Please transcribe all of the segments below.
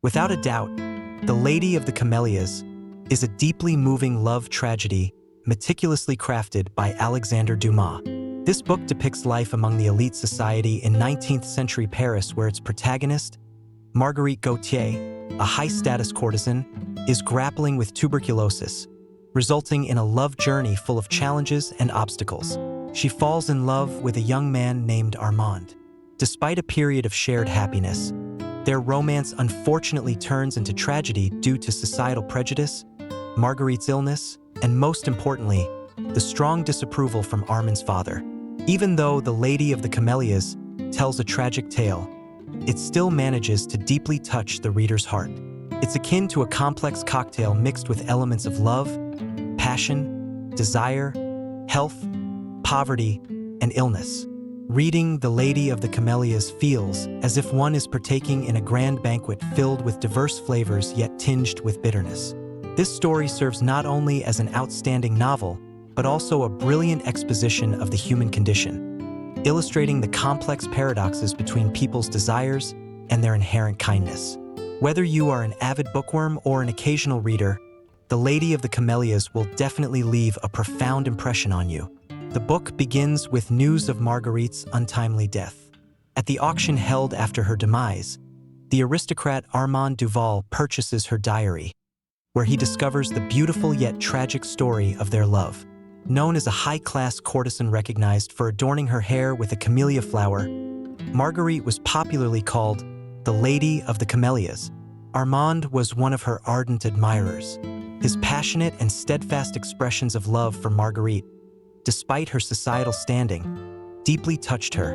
Without a doubt, The Lady of the Camellias is a deeply moving love tragedy meticulously crafted by Alexandre Dumas. This book depicts life among the elite society in 19th century Paris, where its protagonist, Marguerite Gautier, a high-status courtesan, is grappling with tuberculosis, resulting in a love journey full of challenges and obstacles. She falls in love with a young man named Armand. Despite a period of shared happiness, their romance unfortunately turns into tragedy due to societal prejudice, Marguerite's illness, and most importantly, the strong disapproval from Armand's father. Even though The Lady of the Camellias tells a tragic tale, it still manages to deeply touch the reader's heart. It's akin to a complex cocktail mixed with elements of love, passion, desire, health, poverty, and illness. Reading The Lady of the Camellias feels as if one is partaking in a grand banquet filled with diverse flavors yet tinged with bitterness. This story serves not only as an outstanding novel, but also a brilliant exposition of the human condition, illustrating the complex paradoxes between people's desires and their inherent kindness. Whether you are an avid bookworm or an occasional reader, The Lady of the Camellias will definitely leave a profound impression on you. The book begins with news of Marguerite's untimely death. At the auction held after her demise, the aristocrat Armand Duval purchases her diary, where he discovers the beautiful yet tragic story of their love. Known as a high-class courtesan recognized for adorning her hair with a camellia flower, Marguerite was popularly called the Lady of the Camellias. Armand was one of her ardent admirers. His passionate and steadfast expressions of love for Marguerite, despite her societal standing, deeply touched her,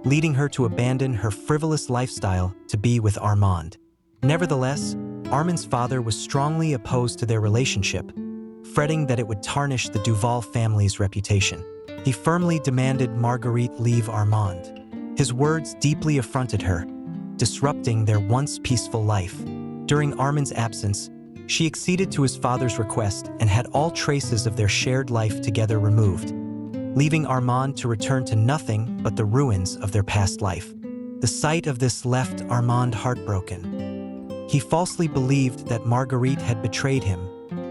leading her to abandon her frivolous lifestyle to be with Armand. Nevertheless, Armand's father was strongly opposed to their relationship, fretting that it would tarnish the Duval family's reputation. He firmly demanded Marguerite leave Armand. His words deeply affronted her, disrupting their once peaceful life. During Armand's absence, she acceded to his father's request and had all traces of their shared life together removed, leaving Armand to return to nothing but the ruins of their past life. The sight of this left Armand heartbroken. He falsely believed that Marguerite had betrayed him,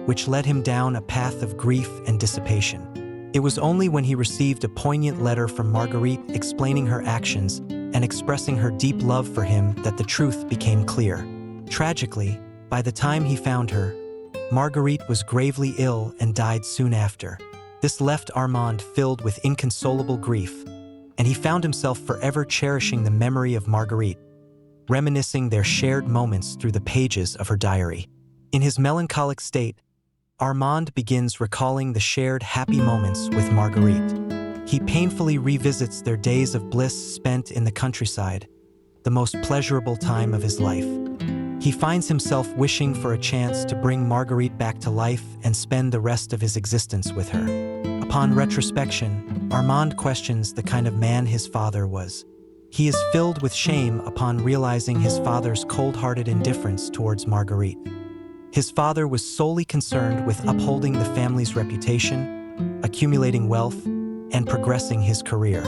which led him down a path of grief and dissipation. It was only when he received a poignant letter from Marguerite explaining her actions and expressing her deep love for him that the truth became clear. Tragically, by the time he found her, Marguerite was gravely ill and died soon after. This left Armand filled with inconsolable grief, and he found himself forever cherishing the memory of Marguerite, reminiscing their shared moments through the pages of her diary. In his melancholic state, Armand begins recalling the shared happy moments with Marguerite. He painfully revisits their days of bliss spent in the countryside, the most pleasurable time of his life. He finds himself wishing for a chance to bring Marguerite back to life and spend the rest of his existence with her. Upon retrospection, Armand questions the kind of man his father was. He is filled with shame upon realizing his father's cold-hearted indifference towards Marguerite. His father was solely concerned with upholding the family's reputation, accumulating wealth, and progressing his career.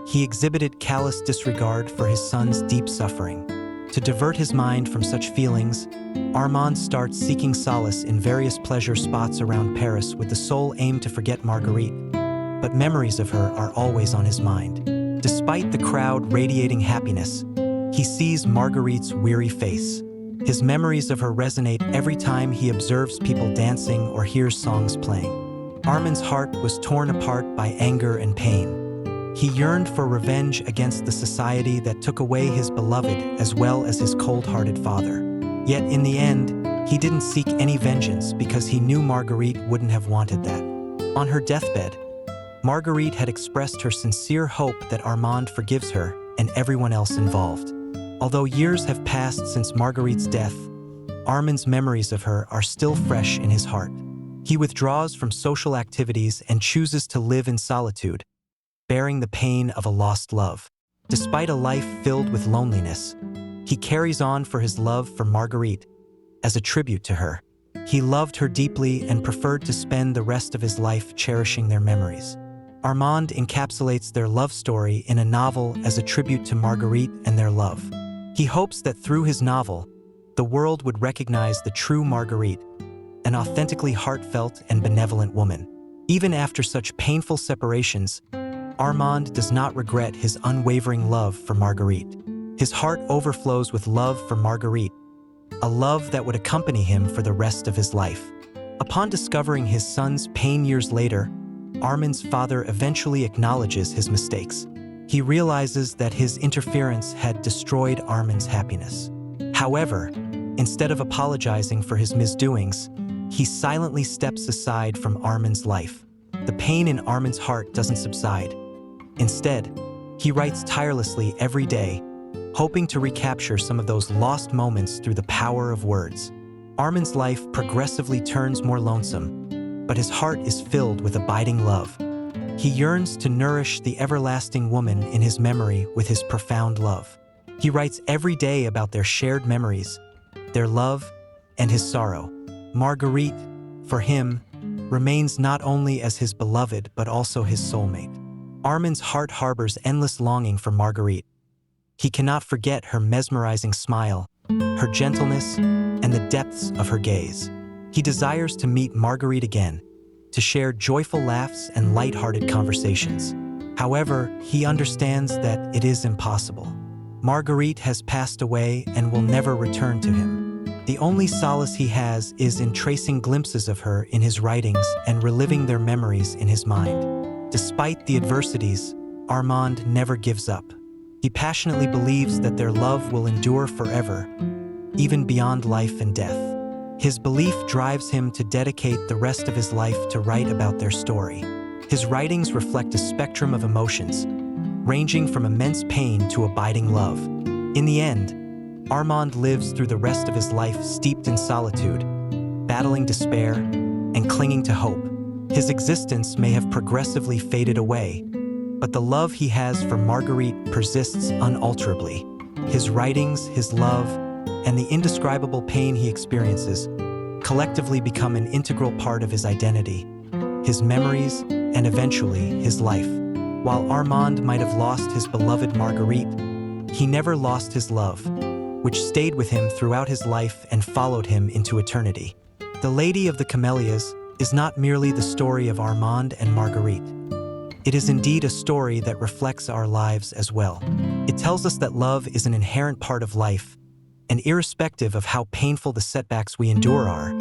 He exhibited callous disregard for his son's deep suffering. To divert his mind from such feelings, Armand starts seeking solace in various pleasure spots around Paris with the sole aim to forget Marguerite, but memories of her are always on his mind. Despite the crowd radiating happiness, he sees Marguerite's weary face. His memories of her resonate every time he observes people dancing or hears songs playing. Armand's heart was torn apart by anger and pain. He yearned for revenge against the society that took away his beloved as well as his cold-hearted father. Yet in the end, he didn't seek any vengeance because he knew Marguerite wouldn't have wanted that. On her deathbed, Marguerite had expressed her sincere hope that Armand forgives her and everyone else involved. Although years have passed since Marguerite's death, Armand's memories of her are still fresh in his heart. He withdraws from social activities and chooses to live in solitude, bearing the pain of a lost love. Despite a life filled with loneliness, he carries on for his love for Marguerite as a tribute to her. He loved her deeply and preferred to spend the rest of his life cherishing their memories. Armand encapsulates their love story in a novel as a tribute to Marguerite and their love. He hopes that through his novel, the world would recognize the true Marguerite, an authentically heartfelt and benevolent woman. Even after such painful separations, Armand does not regret his unwavering love for Marguerite. His heart overflows with love for Marguerite, a love that would accompany him for the rest of his life. Upon discovering his son's pain years later, Armand's father eventually acknowledges his mistakes. He realizes that his interference had destroyed Armand's happiness. However, instead of apologizing for his misdoings, he silently steps aside from Armand's life. The pain in Armand's heart doesn't subside. Instead, he writes tirelessly every day, hoping to recapture some of those lost moments through the power of words. Armand's life progressively turns more lonesome, but his heart is filled with abiding love. He yearns to nourish the everlasting woman in his memory with his profound love. He writes every day about their shared memories, their love, and his sorrow. Marguerite, for him, remains not only as his beloved but also his soulmate. Armand's heart harbors endless longing for Marguerite. He cannot forget her mesmerizing smile, her gentleness, and the depths of her gaze. He desires to meet Marguerite again, to share joyful laughs and light-hearted conversations. However, he understands that it is impossible. Marguerite has passed away and will never return to him. The only solace he has is in tracing glimpses of her in his writings and reliving their memories in his mind. Despite the adversities, Armand never gives up. He passionately believes that their love will endure forever, even beyond life and death. His belief drives him to dedicate the rest of his life to write about their story. His writings reflect a spectrum of emotions, ranging from immense pain to abiding love. In the end, Armand lives through the rest of his life steeped in solitude, battling despair, and clinging to hope. His existence may have progressively faded away, but the love he has for Marguerite persists unalterably. His writings, his love, and the indescribable pain he experiences collectively become an integral part of his identity, his memories, and eventually his life. While Armand might have lost his beloved Marguerite, he never lost his love, which stayed with him throughout his life and followed him into eternity. The Lady of the Camellias is not merely the story of Armand and Marguerite. It is indeed a story that reflects our lives as well. It tells us that love is an inherent part of life, and irrespective of how painful the setbacks we endure are,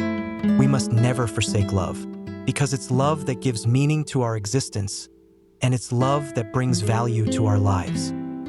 we must never forsake love, because it's love that gives meaning to our existence, and it's love that brings value to our lives.